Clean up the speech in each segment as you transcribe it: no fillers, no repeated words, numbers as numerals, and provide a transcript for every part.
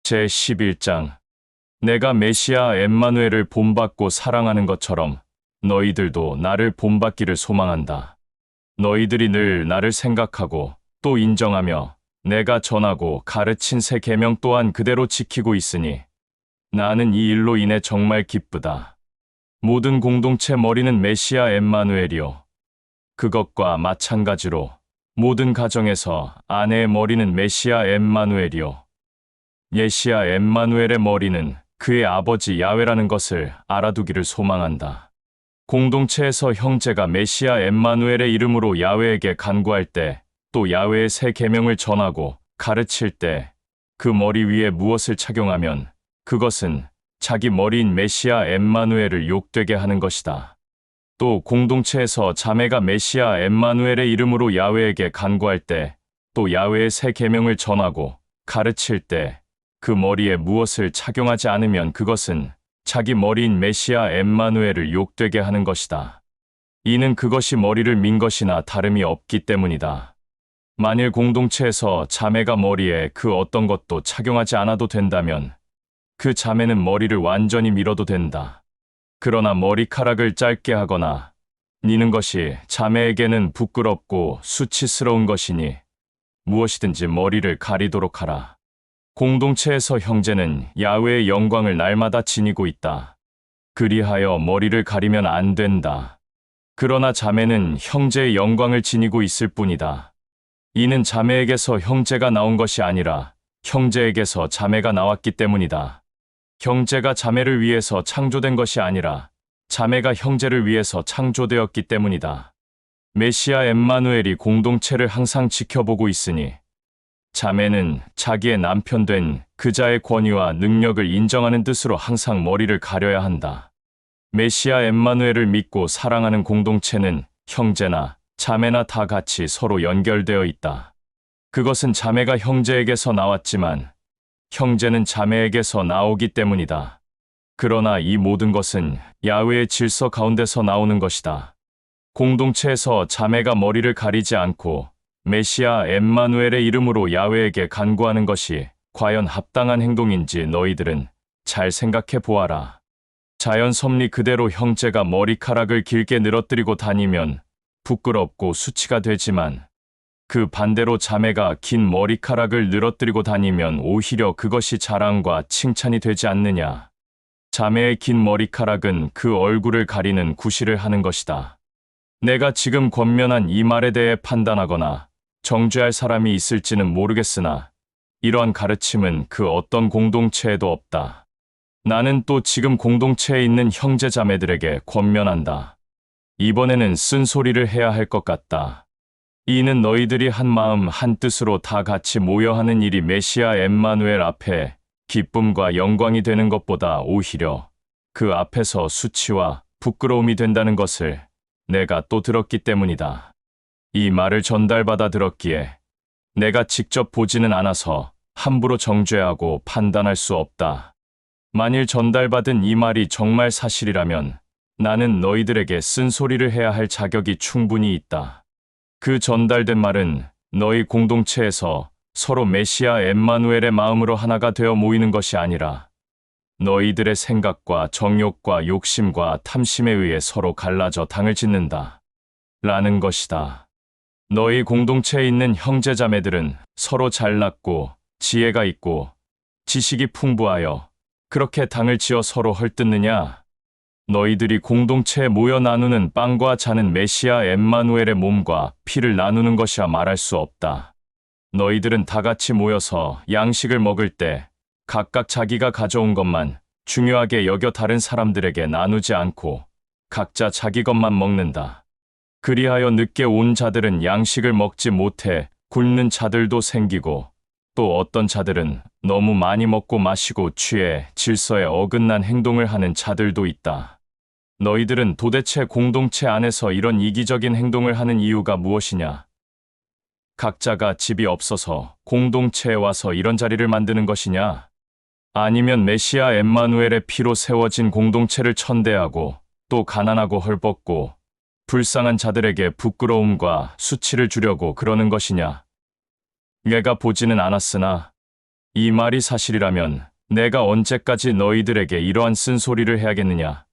제11장. 내가 메시아 엠마누엘을 본받고 사랑하는 것처럼 너희들도 나를 본받기를 소망한다. 너희들이 늘 나를 생각하고 또 인정하며 내가 전하고 가르친 새 계명 또한 그대로 지키고 있으니 나는 이 일로 인해 정말 기쁘다. 모든 공동체 머리는 메시아 엠마누엘이요. 그것과 마찬가지로 모든 가정에서 아내의 머리는 메시아 엠마누엘이요. 메시아 엠마누엘의 머리는 그의 아버지 야훼라는 것을 알아두기를 소망한다. 공동체에서 형제가 메시아 엠마누엘의 이름으로 야훼에게 간구할 때, 또 야훼의 새 계명을 전하고 가르칠 때 그 머리 위에 무엇을 착용하면 그것은 자기 머리인 메시아 엠마누엘을 욕되게 하는 것이다. 또 공동체에서 자매가 메시아 엠마누엘의 이름으로 야훼에게 간구할 때, 또 야훼의 새 계명을 전하고 가르칠 때 그 머리에 무엇을 착용하지 않으면 그것은 자기 머리인 메시아 엠마누엘을 욕되게 하는 것이다. 이는 그것이 머리를 민 것이나 다름이 없기 때문이다. 만일 공동체에서 자매가 머리에 그 어떤 것도 착용하지 않아도 된다면 그 자매는 머리를 완전히 밀어도 된다. 그러나 머리카락을 짧게 하거나 미는 것이 자매에게는 부끄럽고 수치스러운 것이니 무엇이든지 머리를 가리도록 하라. 공동체에서 형제는 야훼의 영광을 날마다 지니고 있다. 그리하여 머리를 가리면 안 된다. 그러나 자매는 형제의 영광을 지니고 있을 뿐이다. 이는 자매에게서 형제가 나온 것이 아니라 형제에게서 자매가 나왔기 때문이다. 형제가 자매를 위해서 창조된 것이 아니라 자매가 형제를 위해서 창조되었기 때문이다. 메시아 엠마누엘이 공동체를 항상 지켜보고 있으니 자매는 자기의 남편 된 그자의 권위와 능력을 인정하는 뜻으로 항상 머리를 가려야 한다. 메시아 엠마누엘을 믿고 사랑하는 공동체는 형제나 자매나 다 같이 서로 연결되어 있다. 그것은 자매가 형제에게서 나왔지만 형제는 자매에게서 나오기 때문이다. 그러나 이 모든 것은 야훼의 질서 가운데서 나오는 것이다. 공동체에서 자매가 머리를 가리지 않고 메시아 엠마누엘의 이름으로 야훼에게 간구하는 것이 과연 합당한 행동인지 너희들은 잘 생각해 보아라. 자연 섭리 그대로 형제가 머리카락을 길게 늘어뜨리고 다니면 부끄럽고 수치가 되지만 그 반대로 자매가 긴 머리카락을 늘어뜨리고 다니면 오히려 그것이 자랑과 칭찬이 되지 않느냐. 자매의 긴 머리카락은 그 얼굴을 가리는 구실을 하는 것이다. 내가 지금 권면한 이 말에 대해 판단하거나 정죄할 사람이 있을지는 모르겠으나 이러한 가르침은 그 어떤 공동체에도 없다. 나는 또 지금 공동체에 있는 형제 자매들에게 권면한다. 이번에는 쓴소리를 해야 할 것 같다. 이는 너희들이 한 마음 한 뜻으로 다 같이 모여 하는 일이 메시아 엠마누엘 앞에 기쁨과 영광이 되는 것보다 오히려 그 앞에서 수치와 부끄러움이 된다는 것을 내가 또 들었기 때문이다. 이 말을 전달받아 들었기에 내가 직접 보지는 않아서 함부로 정죄하고 판단할 수 없다. 만일 전달받은 이 말이 정말 사실이라면 나는 너희들에게 쓴소리를 해야 할 자격이 충분히 있다. 그 전달된 말은 너희 공동체에서 서로 메시아 엠마누엘의 마음으로 하나가 되어 모이는 것이 아니라 너희들의 생각과 정욕과 욕심과 탐심에 의해 서로 갈라져 당을 짓는다. 라는 것이다. 너희 공동체에 있는 형제자매들은 서로 잘났고 지혜가 있고 지식이 풍부하여 그렇게 당을 지어 서로 헐뜯느냐? 너희들이 공동체에 모여 나누는 빵과 잔은 메시아 엠마누엘의 몸과 피를 나누는 것이라 말할 수 없다. 너희들은 다 같이 모여서 양식을 먹을 때 각각 자기가 가져온 것만 중요하게 여겨 다른 사람들에게 나누지 않고 각자 자기 것만 먹는다. 그리하여 늦게 온 자들은 양식을 먹지 못해 굶는 자들도 생기고 또 어떤 자들은 너무 많이 먹고 마시고 취해 질서에 어긋난 행동을 하는 자들도 있다. 너희들은 도대체 공동체 안에서 이런 이기적인 행동을 하는 이유가 무엇이냐? 각자가 집이 없어서 공동체에 와서 이런 자리를 만드는 것이냐? 아니면 메시아 엠마누엘의 피로 세워진 공동체를 천대하고 또 가난하고 헐벗고 불쌍한 자들에게 부끄러움과 수치를 주려고 그러는 것이냐? 내가 보지는 않았으나 이 말이 사실이라면 내가 언제까지 너희들에게 이러한 쓴소리를 해야겠느냐?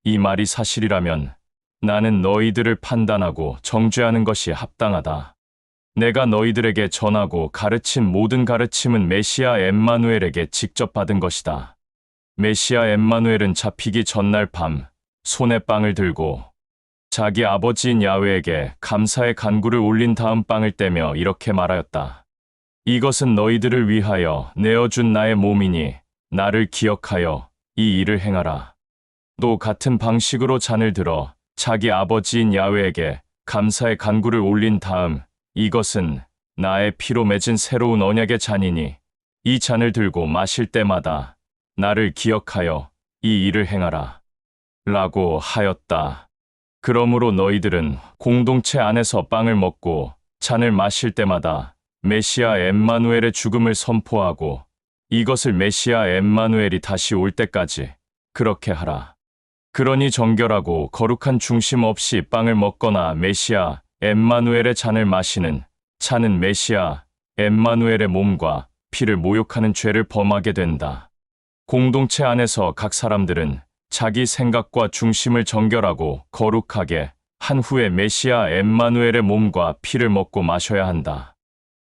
이 말이 사실이라면 나는 너희들을 판단하고 정죄하는 것이 합당하다. 내가 너희들에게 전하고 가르친 모든 가르침은 메시아 엠마누엘에게 직접 받은 것이다. 메시아 엠마누엘은 잡히기 전날 밤 손에 빵을 들고 자기 아버지인 야훼에게 감사의 간구를 올린 다음 빵을 떼며 이렇게 말하였다. 이것은 너희들을 위하여 내어준 나의 몸이니 나를 기억하여 이 일을 행하라. 또 같은 방식으로 잔을 들어 자기 아버지인 야훼에게 감사의 간구를 올린 다음 이것은 나의 피로 맺은 새로운 언약의 잔이니 이 잔을 들고 마실 때마다 나를 기억하여 이 일을 행하라. 라고 하였다. 그러므로 너희들은 공동체 안에서 빵을 먹고 잔을 마실 때마다 메시아 엠마누엘의 죽음을 선포하고 이것을 메시아 엠마누엘이 다시 올 때까지 그렇게 하라. 그러니 정결하고 거룩한 중심 없이 빵을 먹거나 메시아 엠마누엘의 잔을 마시는 자는 메시아 엠마누엘의 몸과 피를 모욕하는 죄를 범하게 된다. 공동체 안에서 각 사람들은 자기 생각과 중심을 정결하고 거룩하게 한 후에 메시아 엠마누엘의 몸과 피를 먹고 마셔야 한다.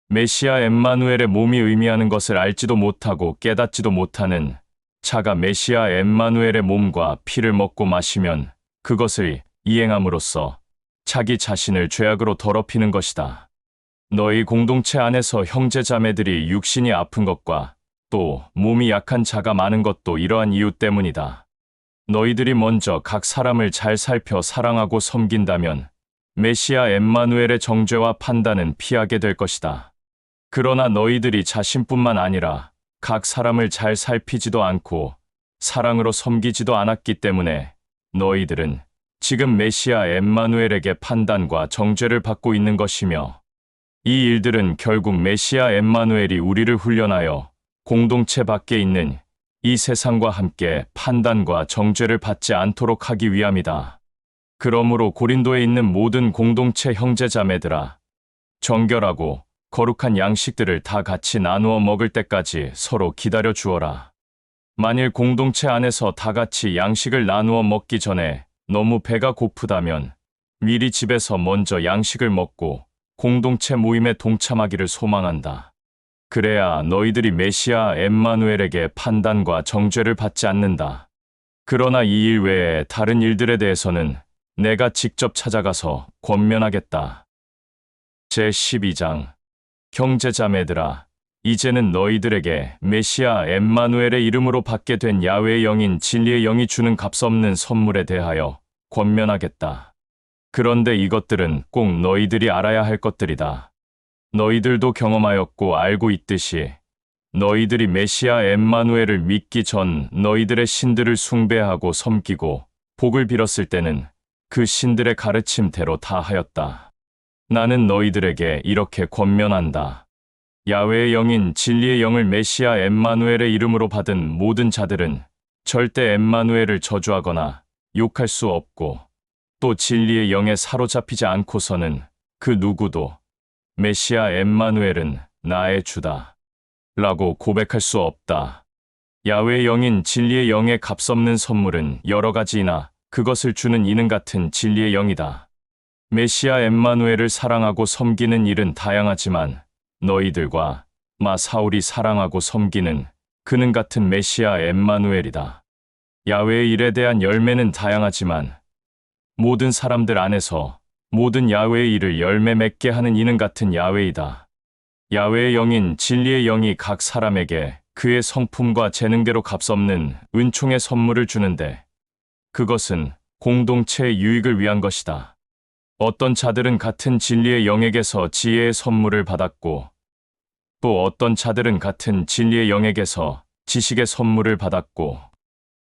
메시아 엠마누엘의 몸이 의미하는 것을 알지도 못하고 깨닫지도 못하는 자가 메시아 엠마누엘의 몸과 피를 먹고 마시면 그것을 이행함으로써 자기 자신을 죄악으로 더럽히는 것이다. 너희 공동체 안에서 형제자매들이 육신이 아픈 것과 또 몸이 약한 자가 많은 것도 이러한 이유 때문이다. 너희들이 먼저 각 사람을 잘 살펴 사랑하고 섬긴다면 메시아 엠마누엘의 정죄와 판단은 피하게 될 것이다. 그러나 너희들이 자신뿐만 아니라 각 사람을 잘 살피지도 않고 사랑으로 섬기지도 않았기 때문에 너희들은 지금 메시아 엠마누엘에게 판단과 정죄를 받고 있는 것이며 이 일들은 결국 메시아 엠마누엘이 우리를 훈련하여 공동체 밖에 있는 이 세상과 함께 판단과 정죄를 받지 않도록 하기 위함이다. 그러므로 고린도에 있는 모든 공동체 형제자매들아, 정결하고 거룩한 양식들을 다 같이 나누어 먹을 때까지 서로 기다려 주어라. 만일 공동체 안에서 다 같이 양식을 나누어 먹기 전에 너무 배가 고프다면 미리 집에서 먼저 양식을 먹고 공동체 모임에 동참하기를 소망한다. 그래야 너희들이 메시아 엠마누엘에게 판단과 정죄를 받지 않는다. 그러나 이 일 외에 다른 일들에 대해서는 내가 직접 찾아가서 권면하겠다. 제12장 형제자매들아, 이제는 너희들에게 메시아 엠마누엘의 이름으로 받게 된 야훼의 영인 진리의 영이 주는 값없는 선물에 대하여 권면하겠다. 그런데 이것들은 꼭 너희들이 알아야 할 것들이다. 너희들도 경험하였고 알고 있듯이 너희들이 메시아 엠마누엘을 믿기 전 너희들의 신들을 숭배하고 섬기고 복을 빌었을 때는 그 신들의 가르침대로 다 하였다. 나는 너희들에게 이렇게 권면한다. 야훼의 영인 진리의 영을 메시아 엠마누엘의 이름으로 받은 모든 자들은 절대 엠마누엘을 저주하거나 욕할 수 없고 또 진리의 영에 사로잡히지 않고서는 그 누구도 메시아 엠마누엘은 나의 주다 라고 고백할 수 없다. 야훼의 영인 진리의 영의 값없는 선물은 여러 가지이나 그것을 주는 이는 같은 진리의 영이다. 메시아 엠마누엘을 사랑하고 섬기는 일은 다양하지만 너희들과 사울이 사랑하고 섬기는 그는 같은 메시아 엠마누엘이다. 야훼의 일에 대한 열매는 다양하지만 모든 사람들 안에서 모든 야훼의 일을 열매 맺게 하는 이는 같은 야훼이다. 야훼의 영인 진리의 영이 각 사람에게 그의 성품과 재능대로 값없는 은총의 선물을 주는데 그것은 공동체의 유익을 위한 것이다. 어떤 자들은 같은 진리의 영에게서 지혜의 선물을 받았고 또 어떤 자들은 같은 진리의 영에게서 지식의 선물을 받았고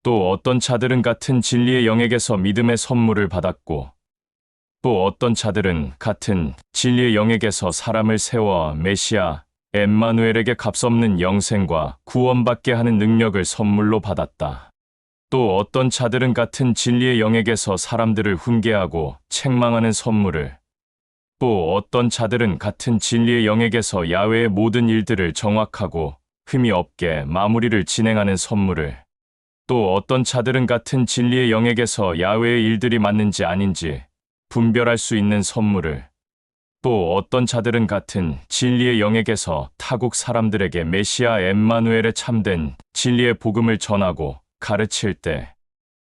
또 어떤 자들은 같은 진리의 영에게서 믿음의 선물을 받았고 또 어떤 자들은 같은 진리의 영에게서 사람을 세워 메시아 엠마누엘에게 값없는 영생과 구원받게 하는 능력을 선물로 받았다. 또 어떤 자들은 같은 진리의 영에게서 사람들을 훈계하고 책망하는 선물을, 또 어떤 자들은 같은 진리의 영에게서 야훼의 모든 일들을 정확하고 흠이 없게 마무리를 진행하는 선물을, 또 어떤 자들은 같은 진리의 영역에서 야훼의 일들이 맞는지 아닌지 분별할 수 있는 선물을, 또 어떤 자들은 같은 진리의 영역에서 타국 사람들에게 메시아 엠마누엘의 참된 진리의 복음을 전하고 가르칠 때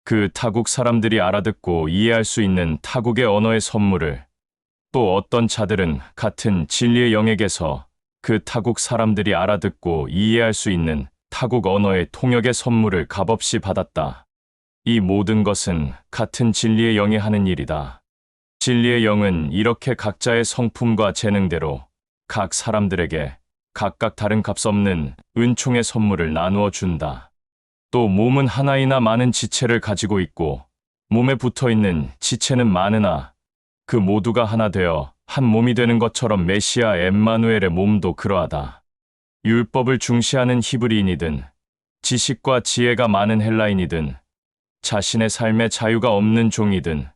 그 타국 사람들이 알아듣고 이해할 수 있는 타국의 언어의 선물을, 또 어떤 자들은 같은 진리의 영역에서 그 타국 사람들이 알아듣고 이해할 수 있는 타국 언어의 통역의 선물을 값없이 받았다. 이 모든 것은 같은 진리의 영이 하는 일이다. 진리의 영은 이렇게 각자의 성품과 재능대로 각 사람들에게 각각 다른 값없는 은총의 선물을 나누어 준다. 또 몸은 하나이나 많은 지체를 가지고 있고 몸에 붙어 있는 지체는 많으나 그 모두가 하나 되어 한 몸이 되는 것처럼 메시아 엠마누엘의 몸도 그러하다. 율법을 중시하는 히브리인이든 지식과 지혜가 많은 헬라인이든 자신의 삶에 자유가 없는 종이든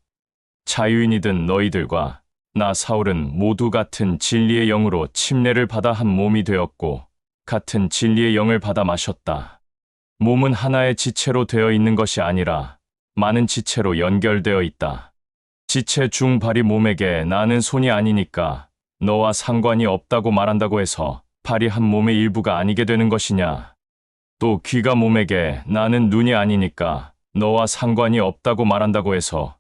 자유인이든 너희들과 나 사울은 모두 같은 진리의 영으로 침례를 받아 한 몸이 되었고 같은 진리의 영을 받아 마셨다. 몸은 하나의 지체로 되어 있는 것이 아니라 많은 지체로 연결되어 있다. 지체 중 발이 몸에게 나는 손이 아니니까 너와 상관이 없다고 말한다고 해서 발이 한 몸의 일부가 아니게 되는 것이냐? 또 귀가 몸에게 나는 눈이 아니니까 너와 상관이 없다고 말한다고 해서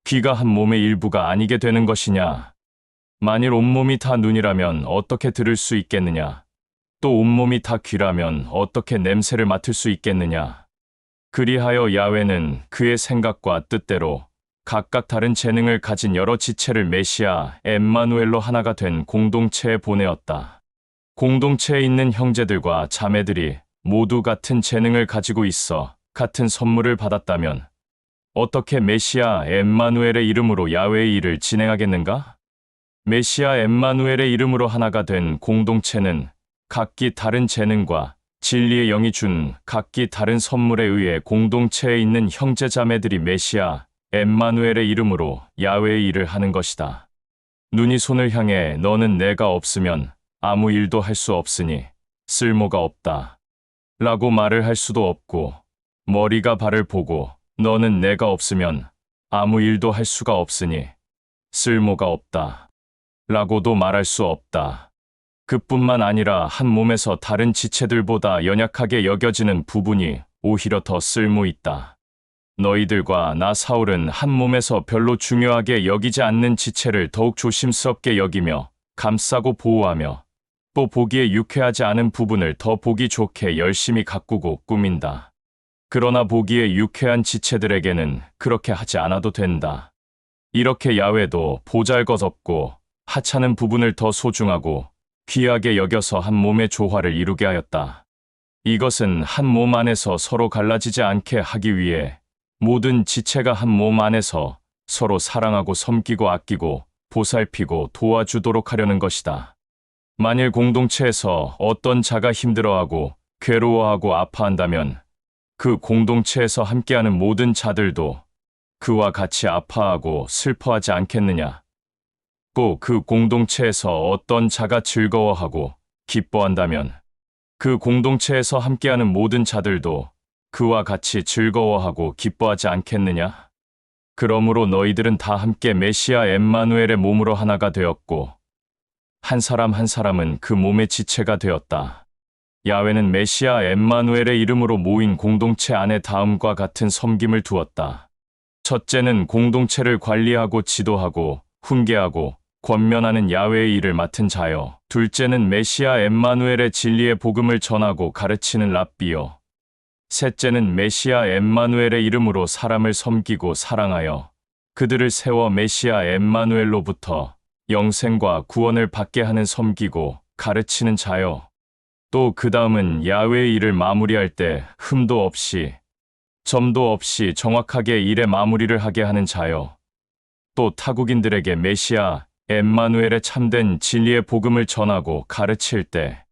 귀가 한 몸의 일부가 아니게 되는 것이냐? 만일 온몸이 다 눈이라면 어떻게 들을 수 있겠느냐? 또 온몸이 다 귀라면 어떻게 냄새를 맡을 수 있겠느냐? 그리하여 야훼는 그의 생각과 뜻대로 각각 다른 재능을 가진 여러 지체를 메시아 엠마누엘로 하나가 된 공동체에 보내었다. 공동체에 있는 형제들과 자매들이 모두 같은 재능을 가지고 있어 같은 선물을 받았다면 어떻게 메시아 엠마누엘의 이름으로 야훼의 일을 진행하겠는가? 메시아 엠마누엘의 이름으로 하나가 된 공동체는 각기 다른 재능과 진리의 영이 준 각기 다른 선물에 의해 공동체에 있는 형제자매들이 메시아 엠마누엘의 이름으로 야훼의 일을 하는 것이다. 눈이 손을 향해 너는 내가 없으면 아무 일도 할 수 없으니 쓸모가 없다 라고 말을 할 수도 없고, 머리가 발을 보고 너는 내가 없으면 아무 일도 할 수가 없으니 쓸모가 없다 라고도 말할 수 없다. 그뿐만 아니라 한 몸에서 다른 지체들보다 연약하게 여겨지는 부분이 오히려 더 쓸모 있다. 너희들과 나 사울은 한 몸에서 별로 중요하게 여기지 않는 지체를 더욱 조심스럽게 여기며 감싸고 보호하며 또 보기에 유쾌하지 않은 부분을 더 보기 좋게 열심히 가꾸고 꾸민다. 그러나 보기에 유쾌한 지체들에게는 그렇게 하지 않아도 된다. 이렇게 야훼도 보잘것없고 하찮은 부분을 더 소중하고 귀하게 여겨서 한 몸의 조화를 이루게 하였다. 이것은 한 몸 안에서 서로 갈라지지 않게 하기 위해 모든 지체가 한 몸 안에서 서로 사랑하고 섬기고 아끼고 보살피고 도와주도록 하려는 것이다. 만일 공동체에서 어떤 자가 힘들어하고 괴로워하고 아파한다면 그 공동체에서 함께하는 모든 자들도 그와 같이 아파하고 슬퍼하지 않겠느냐? 또 그 공동체에서 어떤 자가 즐거워하고 기뻐한다면 그 공동체에서 함께하는 모든 자들도 그와 같이 즐거워하고 기뻐하지 않겠느냐? 그러므로 너희들은 다 함께 메시아 엠마누엘의 몸으로 하나가 되었고 한 사람 한 사람은 그 몸의 지체가 되었다. 야훼는 메시아 엠마누엘의 이름으로 모인 공동체 안에 다음과 같은 섬김을 두었다. 첫째는 공동체를 관리하고 지도하고 훈계하고 권면하는 야훼의 일을 맡은 자여, 둘째는 메시아 엠마누엘의 진리의 복음을 전하고 가르치는 랍비여, 셋째는 메시아 엠마누엘의 이름으로 사람을 섬기고 사랑하여 그들을 세워 메시아 엠마누엘로부터 영생과 구원을 받게 하는 섬기고 가르치는 자여, 또 그 다음은 야훼의 일을 마무리할 때 흠도 없이 점도 없이 정확하게 일의 마무리를 하게 하는 자여, 또 타국인들에게 메시아 엠마누엘의 참된 진리의 복음을 전하고 가르칠 때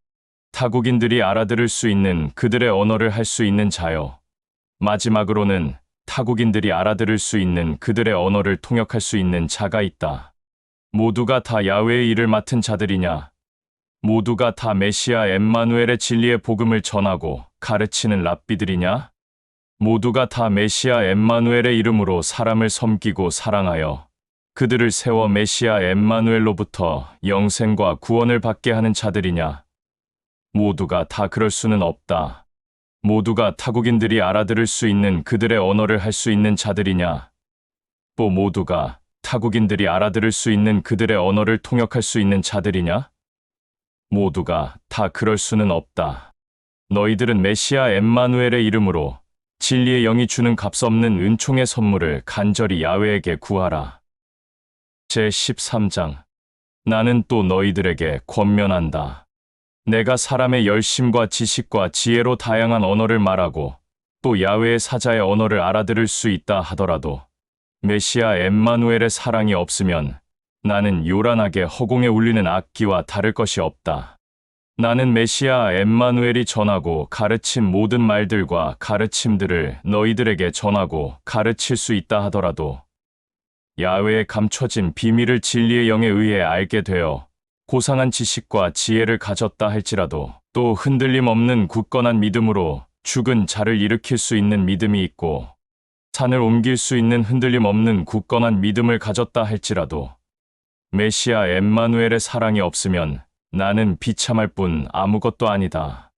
타국인들이 알아들을 수 있는 그들의 언어를 할 수 있는 자여, 마지막으로는 타국인들이 알아들을 수 있는 그들의 언어를 통역할 수 있는 자가 있다. 모두가 다 야훼의 일을 맡은 자들이냐? 모두가 다 메시아 엠마누엘의 진리의 복음을 전하고 가르치는 랍비들이냐? 모두가 다 메시아 엠마누엘의 이름으로 사람을 섬기고 사랑하여 그들을 세워 메시아 엠마누엘로부터 영생과 구원을 받게 하는 자들이냐? 모두가 다 그럴 수는 없다. 모두가 타국인들이 알아들을 수 있는 그들의 언어를 할 수 있는 자들이냐? 또 모두가 타국인들이 알아들을 수 있는 그들의 언어를 통역할 수 있는 자들이냐? 모두가 다 그럴 수는 없다. 너희들은 메시아 엠마누엘의 이름으로 진리의 영이 주는 값없는 은총의 선물을 간절히 야훼에게 구하라. 제13장. 나는 또 너희들에게 권면한다. 내가 사람의 열심과 지식과 지혜로 다양한 언어를 말하고 또 야훼의 사자의 언어를 알아들을 수 있다 하더라도 메시아 엠마누엘의 사랑이 없으면 나는 요란하게 허공에 울리는 악기와 다를 것이 없다. 나는 메시아 엠마누엘이 전하고 가르친 모든 말들과 가르침들을 너희들에게 전하고 가르칠 수 있다 하더라도 야훼에 감춰진 비밀을 진리의 영에 의해 알게 되어 고상한 지식과 지혜를 가졌다 할지라도 또 흔들림 없는 굳건한 믿음으로 죽은 자를 일으킬 수 있는 믿음이 있고 산을 옮길 수 있는 흔들림 없는 굳건한 믿음을 가졌다 할지라도 메시아 엠마누엘의 사랑이 없으면 나는 비참할 뿐 아무것도 아니다.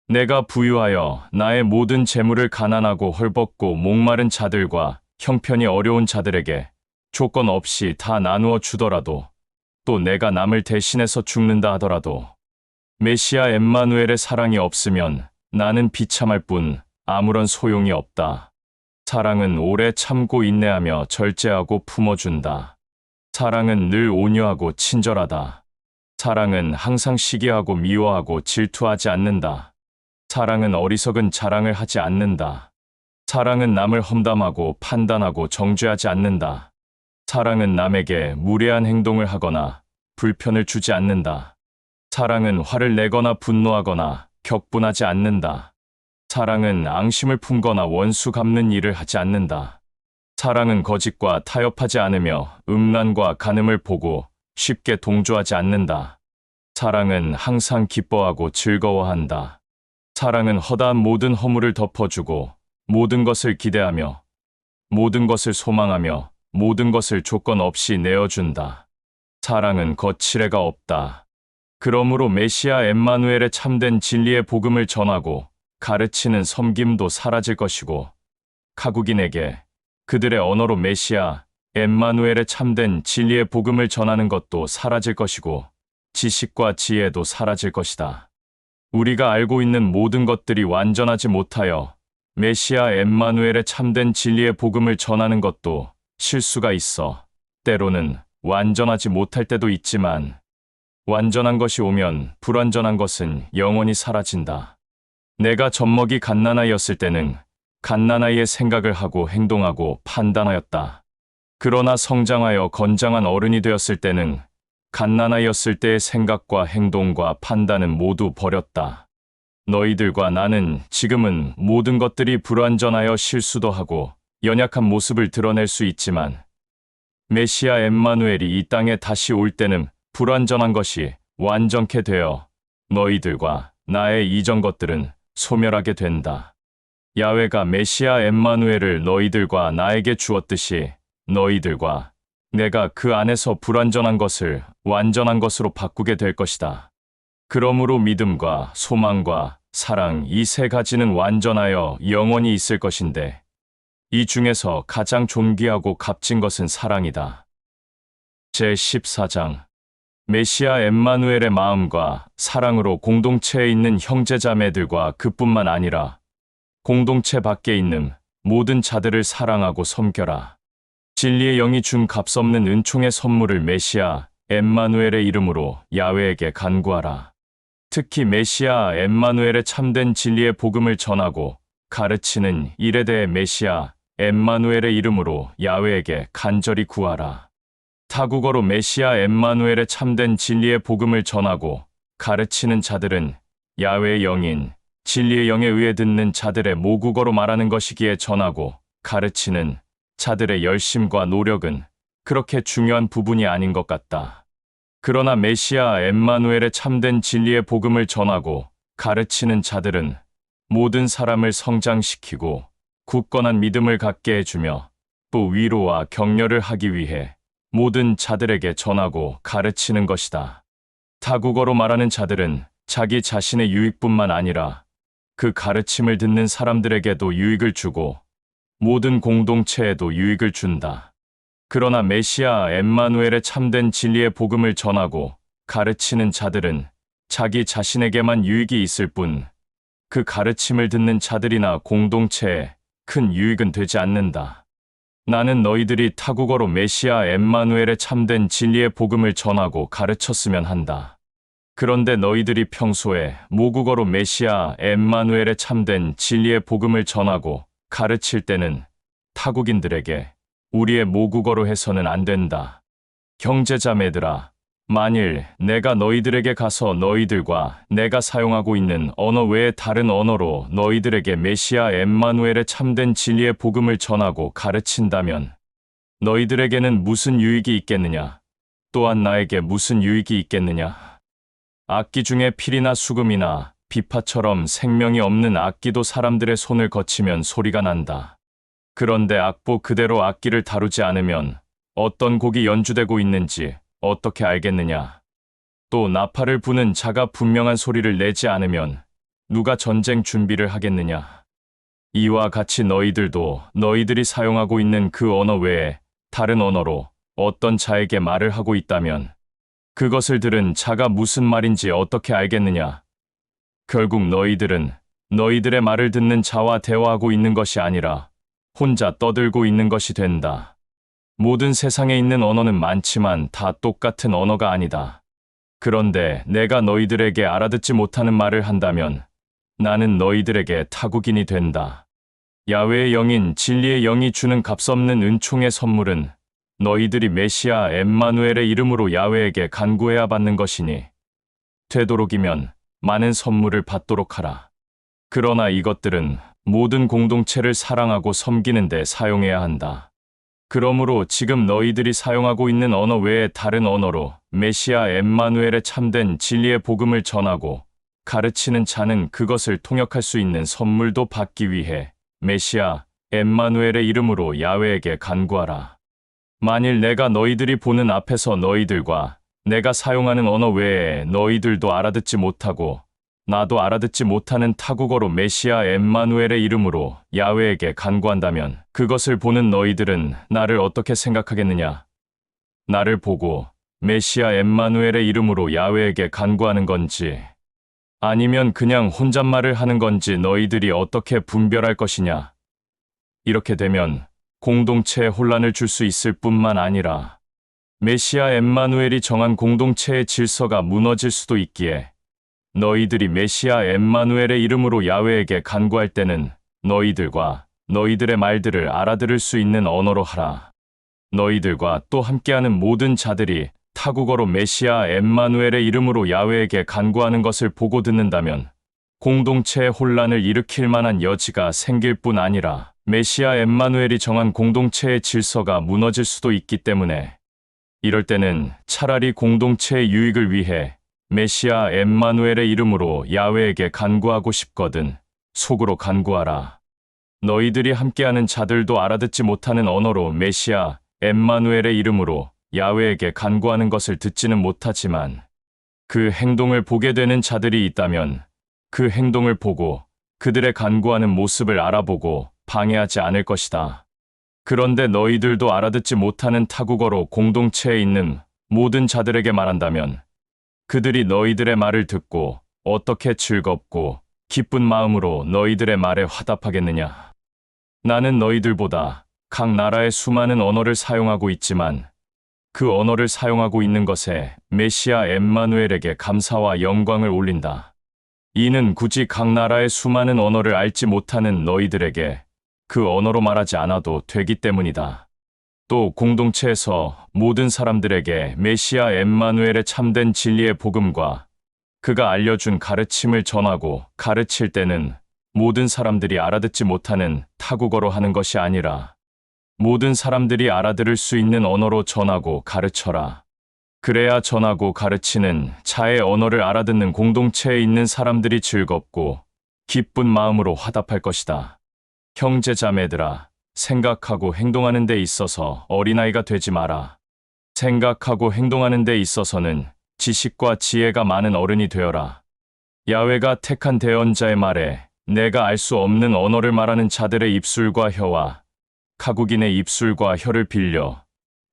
내가 부유하여 나의 모든 재물을 가난하고 헐벗고 목마른 자들과 형편이 어려운 자들에게 조건 없이 다 나누어 주더라도 또 내가 남을 대신해서 죽는다 하더라도 메시아 엠마누엘의 사랑이 없으면 나는 비참할 뿐 아무런 소용이 없다. 사랑은 오래 참고 인내하며 절제하고 품어준다. 사랑은 늘 온유하고 친절하다. 사랑은 항상 시기하고 미워하고 질투하지 않는다. 사랑은 어리석은 자랑을 하지 않는다. 사랑은 남을 험담하고 판단하고 정죄하지 않는다. 사랑은 남에게 무례한 행동을 하거나 불편을 주지 않는다. 사랑은 화를 내거나 분노하거나 격분하지 않는다. 사랑은 앙심을 품거나 원수 갚는 일을 하지 않는다. 사랑은 거짓과 타협하지 않으며 음란과 간음을 보고 쉽게 동조하지 않는다. 사랑은 항상 기뻐하고 즐거워한다. 사랑은 허다한 모든 허물을 덮어주고 모든 것을 기대하며 모든 것을 소망하며 모든 것을 조건 없이 내어준다. 사랑은 거칠애가 없다. 그러므로 메시아 엠마누엘의 참된 진리의 복음을 전하고 가르치는 섬김도 사라질 것이고 가국인에게 그들의 언어로 메시아 엠마누엘의 참된 진리의 복음을 전하는 것도 사라질 것이고 지식과 지혜도 사라질 것이다. 우리가 알고 있는 모든 것들이 완전하지 못하여 메시아 엠마누엘의 참된 진리의 복음을 전하는 것도 실수가 있어 때로는 완전하지 못할 때도 있지만 완전한 것이 오면 불완전한 것은 영원히 사라진다. 내가 젖먹이 갓난아이였을 때는 갓난아이의 생각을 하고 행동하고 판단하였다. 그러나 성장하여 건장한 어른이 되었을 때는 갓난아이였을 때의 생각과 행동과 판단은 모두 버렸다. 너희들과 나는 지금은 모든 것들이 불완전하여 실수도 하고 연약한 모습을 드러낼 수 있지만 메시아 엠마누엘이 이 땅에 다시 올 때는 불완전한 것이 완전케 되어 너희들과 나의 이전 것들은 소멸하게 된다. 야훼가 메시아 엠마누엘을 너희들과 나에게 주었듯이 너희들과 내가 그 안에서 불완전한 것을 완전한 것으로 바꾸게 될 것이다. 그러므로 믿음과 소망과 사랑 이 세 가지는 완전하여 영원히 있을 것인데 이 중에서 가장 존귀하고 값진 것은 사랑이다. 제14장. 메시아 엠마누엘의 마음과 사랑으로 공동체에 있는 형제자매들과 그뿐만 아니라 공동체 밖에 있는 모든 자들을 사랑하고 섬겨라. 진리의 영이 준 값없는 은총의 선물을 메시아 엠마누엘의 이름으로 야훼에게 간구하라. 특히 메시아 엠마누엘의 참된 진리의 복음을 전하고 가르치는 일에 대해 메시아 엠마누엘의 이름으로 야훼에게 간절히 구하라. 타국어로 메시아 엠마누엘의 참된 진리의 복음을 전하고 가르치는 자들은 야훼의 영인 진리의 영에 의해 듣는 자들의 모국어로 말하는 것이기에 전하고 가르치는 자들의 열심과 노력은 그렇게 중요한 부분이 아닌 것 같다. 그러나 메시아 엠마누엘의 참된 진리의 복음을 전하고 가르치는 자들은 모든 사람을 성장시키고 굳건한 믿음을 갖게 해주며 또 위로와 격려를 하기 위해 모든 자들에게 전하고 가르치는 것이다. 타국어로 말하는 자들은 자기 자신의 유익뿐만 아니라 그 가르침을 듣는 사람들에게도 유익을 주고 모든 공동체에도 유익을 준다. 그러나 메시아 엠마누엘의 참된 진리의 복음을 전하고 가르치는 자들은 자기 자신에게만 유익이 있을 뿐 그 가르침을 듣는 자들이나 공동체에 큰 유익은 되지 않는다. 나는 너희들이 타국어로 메시아 엠마누엘의 참된 진리의 복음을 전하고 가르쳤으면 한다. 그런데 너희들이 평소에 모국어로 메시아 엠마누엘의 참된 진리의 복음을 전하고 가르칠 때는 타국인들에게 우리의 모국어로 해서는 안 된다. 형제자매들아, 만일 내가 너희들에게 가서 너희들과 내가 사용하고 있는 언어 외의 다른 언어로 너희들에게 메시아 엠마누엘의 참된 진리의 복음을 전하고 가르친다면 너희들에게는 무슨 유익이 있겠느냐? 또한 나에게 무슨 유익이 있겠느냐? 악기 중에 필이나 수금이나 비파처럼 생명이 없는 악기도 사람들의 손을 거치면 소리가 난다. 그런데 악보 그대로 악기를 다루지 않으면 어떤 곡이 연주되고 있는지 어떻게 알겠느냐? 또 나팔을 부는 자가 분명한 소리를 내지 않으면 누가 전쟁 준비를 하겠느냐? 이와 같이 너희들도 너희들이 사용하고 있는 그 언어 외에 다른 언어로 어떤 자에게 말을 하고 있다면 그것을 들은 자가 무슨 말인지 어떻게 알겠느냐? 결국 너희들은 너희들의 말을 듣는 자와 대화하고 있는 것이 아니라 혼자 떠들고 있는 것이 된다. 모든 세상에 있는 언어는 많지만 다 똑같은 언어가 아니다. 그런데 내가 너희들에게 알아듣지 못하는 말을 한다면 나는 너희들에게 타국인이 된다. 야훼의 영인 진리의 영이 주는 값없는 은총의 선물은 너희들이 메시아 엠마누엘의 이름으로 야훼에게 간구해야 받는 것이니 되도록이면 많은 선물을 받도록 하라. 그러나 이것들은 모든 공동체를 사랑하고 섬기는 데 사용해야 한다. 그러므로 지금 너희들이 사용하고 있는 언어 외에 다른 언어로 메시아 엠마누엘의 참된 진리의 복음을 전하고 가르치는 자는 그것을 통역할 수 있는 선물도 받기 위해 메시아 엠마누엘의 이름으로 야훼에게 간구하라. 만일 내가 너희들이 보는 앞에서 너희들과 내가 사용하는 언어 외에 너희들도 알아듣지 못하고 나도 알아듣지 못하는 타국어로 메시아 엠마누엘의 이름으로 야훼에게 간구한다면 그것을 보는 너희들은 나를 어떻게 생각하겠느냐? 나를 보고 메시아 엠마누엘의 이름으로 야훼에게 간구하는 건지 아니면 그냥 혼잣말을 하는 건지 너희들이 어떻게 분별할 것이냐? 이렇게 되면 공동체에 혼란을 줄 수 있을 뿐만 아니라 메시아 엠마누엘이 정한 공동체의 질서가 무너질 수도 있기에 너희들이 메시아 엠마누엘의 이름으로 야훼에게 간구할 때는 너희들과 너희들의 말들을 알아들을 수 있는 언어로 하라. 너희들과 또 함께하는 모든 자들이 타국어로 메시아 엠마누엘의 이름으로 야훼에게 간구하는 것을 보고 듣는다면 공동체의 혼란을 일으킬 만한 여지가 생길 뿐 아니라 메시아 엠마누엘이 정한 공동체의 질서가 무너질 수도 있기 때문에 이럴 때는 차라리 공동체의 유익을 위해 메시아 엠마누엘의 이름으로 야훼에게 간구하고 싶거든 속으로 간구하라. 너희들이 함께하는 자들도 알아듣지 못하는 언어로 메시아 엠마누엘의 이름으로 야훼에게 간구하는 것을 듣지는 못하지만 그 행동을 보게 되는 자들이 있다면 그 행동을 보고 그들의 간구하는 모습을 알아보고 방해하지 않을 것이다. 그런데 너희들도 알아듣지 못하는 타국어로 공동체에 있는 모든 자들에게 말한다면 그들이 너희들의 말을 듣고 어떻게 즐겁고 기쁜 마음으로 너희들의 말에 화답하겠느냐? 나는 너희들보다 각 나라의 수많은 언어를 사용하고 있지만 그 언어를 사용하고 있는 것에 메시아 엠마누엘에게 감사와 영광을 올린다. 이는 굳이 각 나라의 수많은 언어를 알지 못하는 너희들에게 그 언어로 말하지 않아도 되기 때문이다. 또 공동체에서 모든 사람들에게 메시아 엠마누엘의 참된 진리의 복음과 그가 알려준 가르침을 전하고 가르칠 때는 모든 사람들이 알아듣지 못하는 타국어로 하는 것이 아니라 모든 사람들이 알아들을 수 있는 언어로 전하고 가르쳐라. 그래야 전하고 가르치는 자의 언어를 알아듣는 공동체에 있는 사람들이 즐겁고 기쁜 마음으로 화답할 것이다. 형제 자매들아, 생각하고 행동하는 데 있어서 어린아이가 되지 마라. 생각하고 행동하는 데 있어서는 지식과 지혜가 많은 어른이 되어라. 야훼가 택한 대언자의 말에 내가 알 수 없는 언어를 말하는 자들의 입술과 혀와 가국인의 입술과 혀를 빌려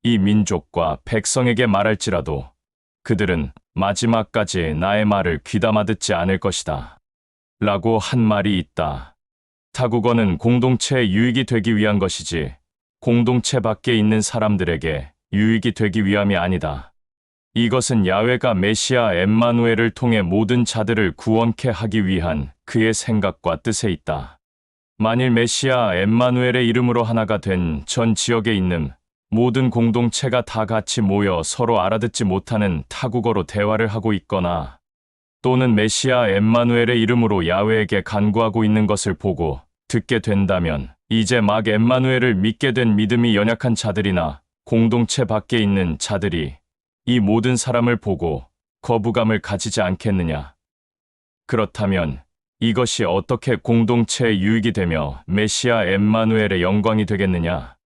이 민족과 백성에게 말할지라도 그들은 마지막까지 나의 말을 귀담아 듣지 않을 것이다. 라고 한 말이 있다. 타국어는 공동체에 유익이 되기 위한 것이지 공동체 밖에 있는 사람들에게 유익이 되기 위함이 아니다. 이것은 야훼가 메시아 엠마누엘을 통해 모든 자들을 구원케 하기 위한 그의 생각과 뜻에 있다. 만일 메시아 엠마누엘의 이름으로 하나가 된 전 지역에 있는 모든 공동체가 다 같이 모여 서로 알아듣지 못하는 타국어로 대화를 하고 있거나 또는 메시아 엠마누엘의 이름으로 야훼에게 간구하고 있는 것을 보고 듣게 된다면 이제 막 엠마누엘을 믿게 된 믿음이 연약한 자들이나 공동체 밖에 있는 자들이 이 모든 사람을 보고 거부감을 가지지 않겠느냐. 그렇다면 이것이 어떻게 공동체의 유익이 되며 메시아 엠마누엘의 영광이 되겠느냐.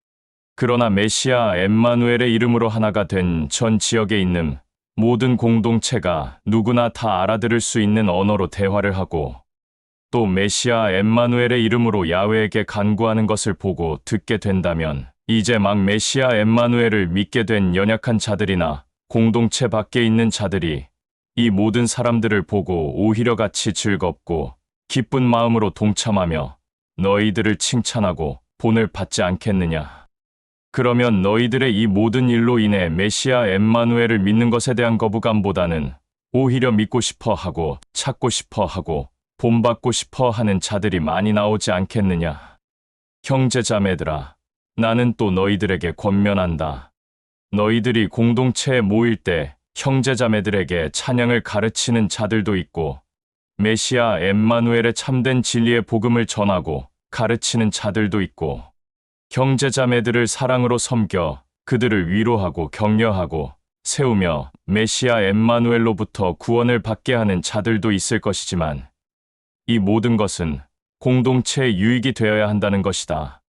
그러나 메시아 엠마누엘의 이름으로 하나가 된 전 지역에 있는 모든 공동체가 누구나 다 알아들을 수 있는 언어로 대화를 하고 또 메시아 엠마누엘의 이름으로 야훼에게 간구하는 것을 보고 듣게 된다면 이제 막 메시아 엠마누엘을 믿게 된 연약한 자들이나 공동체 밖에 있는 자들이 이 모든 사람들을 보고 오히려 같이 즐겁고 기쁜 마음으로 동참하며 너희들을 칭찬하고 본을 받지 않겠느냐. 그러면 너희들의 이 모든 일로 인해 메시아 엠마누엘을 믿는 것에 대한 거부감보다는 오히려 믿고 싶어 하고 찾고 싶어 하고 본받고 싶어 하는 자들이 많이 나오지 않겠느냐. 형제 자매들아, 나는 또 너희들에게 권면한다. 너희들이 공동체에 모일 때 형제 자매들에게 찬양을 가르치는 자들도 있고 메시아 엠마누엘의 참된 진리의 복음을 전하고 가르치는 자들도 있고 형제 자매들을 사랑으로 섬겨 그들을 위로하고 격려하고 세우며 메시아 엠마누엘로부터 구원을 받게 하는 자들도 있을 것이지만 이 모든 것은 공동체의 유익이 되어야 한다는 것이다.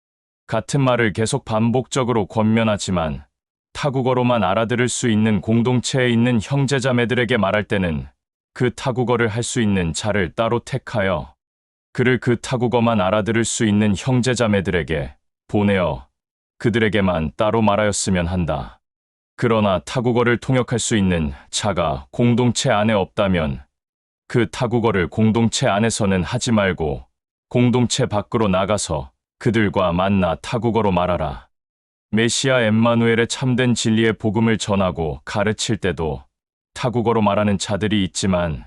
같은 말을 계속 반복적으로 권면하지만 타국어로만 알아들을 수 있는 공동체에 있는 형제자매들에게 말할 때는 그 타국어를 할 수 있는 자를 따로 택하여 그를 그 타국어만 알아들을 수 있는 형제자매들에게 보내어 그들에게만 따로 말하였으면 한다. 그러나 타국어를 통역할 수 있는 자가 공동체 안에 없다면 그 타국어를 공동체 안에서는 하지 말고 공동체 밖으로 나가서 그들과 만나 타국어로 말하라. 메시아 엠마누엘의 참된 진리의 복음을 전하고 가르칠 때도 타국어로 말하는 자들이 있지만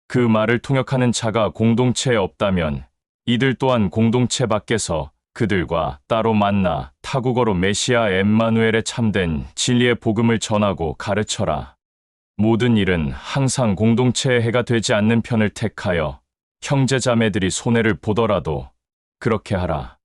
그 말을 통역하는 자가 공동체에 없다면 이들 또한 공동체 밖에서 그들과 따로 만나 타국어로 메시아 엠마누엘의 참된 진리의 복음을 전하고 가르쳐라. 모든 일은 항상 공동체의 해가 되지 않는 편을 택하여 형제자매들이 손해를 보더라도 그렇게 하라.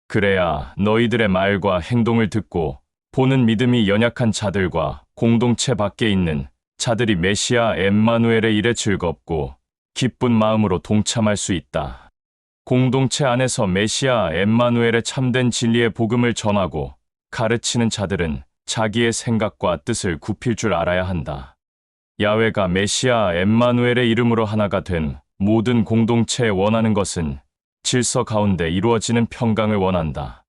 그래야 너희들의 말과 행동을 듣고 보는 믿음이 연약한 자들과 공동체 밖에 있는 자들이 메시아 엠마누엘의 일에 즐겁고 기쁜 마음으로 동참할 수 있다. 공동체 안에서 메시아 엠마누엘의 참된 진리의 복음을 전하고 가르치는 자들은 자기의 생각과 뜻을 굽힐 줄 알아야 한다. 야훼가 메시아 엠마누엘의 이름으로 하나가 된 모든 공동체에 원하는 것은 질서 가운데 이루어지는 평강을 원한다.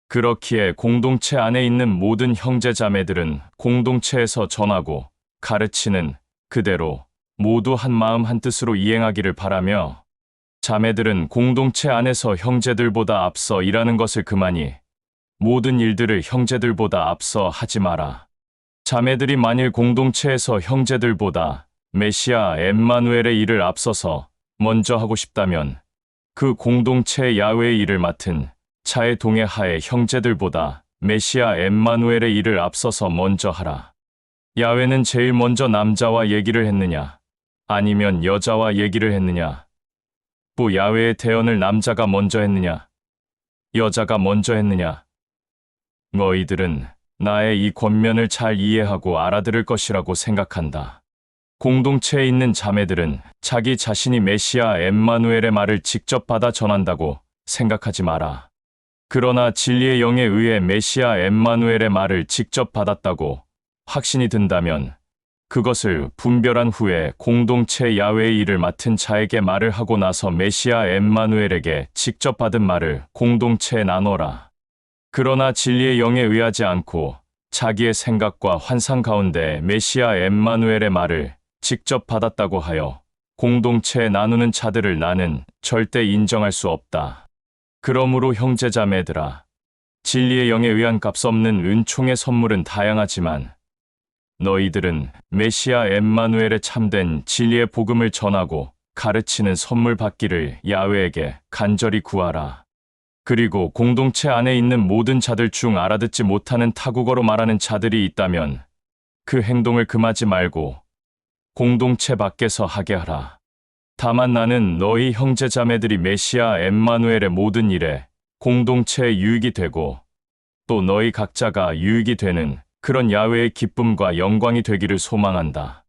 그렇기에 공동체 안에 있는 모든 형제자매들은 공동체에서 전하고 가르치는 그대로 모두 한 마음 한 뜻으로 이행하기를 바라며 자매들은 공동체 안에서 형제들보다 앞서 일하는 것을 그만이 모든 일들을 형제들보다 앞서 하지 마라. 자매들이 만일 공동체에서 형제들보다 메시아 엠마누엘의 일을 앞서서 먼저 하고 싶다면 그 공동체 야훼의 일을 맡은 자의 동해하에 형제들보다 메시아 엠마누엘의 일을 앞서서 먼저 하라. 야훼는 제일 먼저 남자와 얘기를 했느냐? 아니면 여자와 얘기를 했느냐? 또 야훼의 대언을 남자가 먼저 했느냐? 여자가 먼저 했느냐? 너희들은 나의 이 권면을 잘 이해하고 알아들을 것이라고 생각한다. 공동체에 있는 자매들은 자기 자신이 메시아 엠마누엘의 말을 직접 받아 전한다고 생각하지 마라. 그러나 진리의 영에 의해 메시아 엠마누엘의 말을 직접 받았다고 확신이 든다면 그것을 분별한 후에 공동체 야외의 일을 맡은 자에게 말을 하고 나서 메시아 엠마누엘에게 직접 받은 말을 공동체에 나눠라. 그러나 진리의 영에 의하지 않고 자기의 생각과 환상 가운데 메시아 엠마누엘의 말을 직접 받았다고 하여 공동체에 나누는 자들을 나는 절대 인정할 수 없다. 그러므로 형제자매들아, 진리의 영에 의한 값없는 은총의 선물은 다양하지만 너희들은 메시아 엠마누엘의 참된 진리의 복음을 전하고 가르치는 선물 받기를 야훼에게 간절히 구하라. 그리고 공동체 안에 있는 모든 자들 중 알아듣지 못하는 타국어로 말하는 자들이 있다면 그 행동을 금하지 말고 공동체 밖에서 하게 하라. 다만 나는 너희 형제자매들이 메시아 엠마누엘의 모든 일에 공동체에 유익이 되고 또 너희 각자가 유익이 되는 그런 야훼의 기쁨과 영광이 되기를 소망한다.